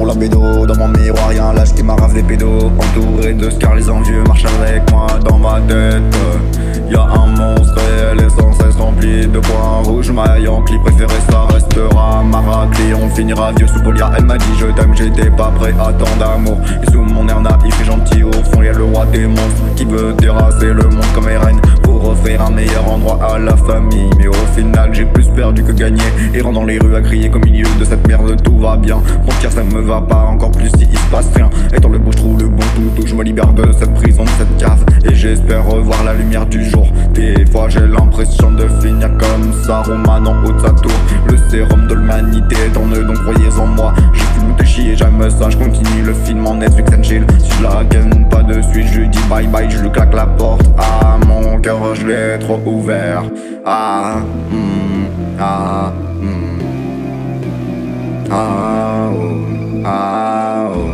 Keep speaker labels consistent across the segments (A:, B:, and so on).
A: la bédo. Dans mon miroir y'a un lâche qui m'arrache des pédos. Entouré de scars, les envieux marchent avec moi dans ma tête. Y'a un monstre et elle est sans cesse remplie de points rouges. Ma Yankee préférée ça restera ma raclée. On finira vieux sous Polia. Elle m'a dit je t'aime, j'étais pas prêt à tant d'amour. Et sous mon air naïf et gentil au fond y'a le roi des monstres qui veut terrasser le monde comme Eren pour offrir un meilleur endroit à la famille. Mais au final j'ai plus perdu que gagné, errant dans les rues à crier qu'au milieu de cette merde tout va bien. Mentir ça me va pas, encore plus si il se passe rien. Étant le beau je trouve le bon tout, je me libère de cette prison, de cette cave. Et j'espère revoir la lumière du jour. Des fois j'ai l'impression de finir comme ça, Roman en haut de sa tour. Le sérum de l'humanité tourne donc croyez en moi. J'ai pu me chier, j'aime ça, je continue le film en Netflix and chill. Si je la gagne pas de suite, je lui dis bye bye, je lui claque la porte. Ah mon cœur je l'ai trop ouvert. Ah ah ah oh, ah oh,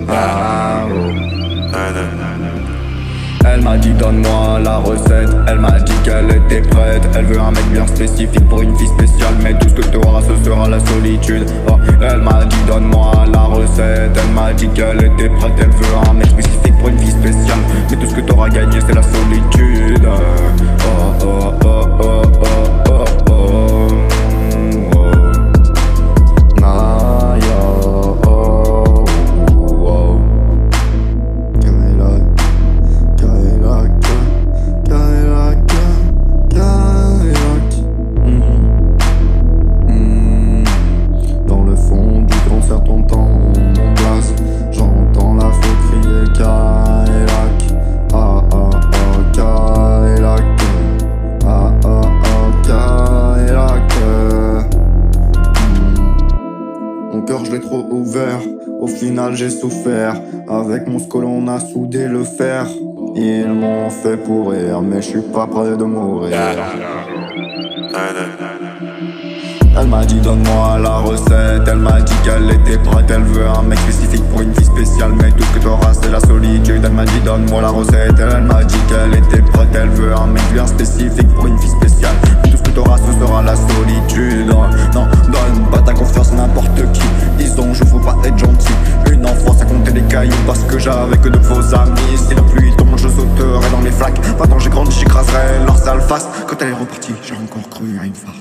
A: ah oh. Elle m'a dit donne-moi la recette, elle m'a dit qu'elle était prête. Elle veut un mec bien spécifique pour une fille spéciale, mais tout ce que t'auras ce sera la solitude. Oh, elle m'a dit donne-moi la recette, elle m'a dit qu'elle était prête. Elle veut un mec spécifique pour une fille spéciale, mais tout ce que t'auras gagné c'est la solitude. Oh oh oh oh oh oh oh oh. Je l'ai trop ouvert, au final j'ai souffert. Avec mon skull on a soudé le fer. Ils m'ont fait pourrir, mais je suis pas prêt de mourir. Elle m'a dit donne-moi la recette, elle m'a dit qu'elle était prête. Elle veut un mec spécifique pour une fille spéciale, mais tout ce que t'auras c'est la solitude. Elle m'a dit donne-moi la recette, elle m'a dit qu'elle était prête. Elle veut un mec bien spécifique pour une fille spéciale, mais tout ce que t'auras ce sera la solitude. Non, donne pas ta confiance à n'importe qui. Disons je faut pas être gentil. Une enfance à compter des cailloux parce que j'avais que de faux amis. Si la pluie tombe je sauterai dans les flaques. Maintenant j'ai grandi, j'écraserai leur sale face. Quand elle est repartie j'ai encore cru à une farce.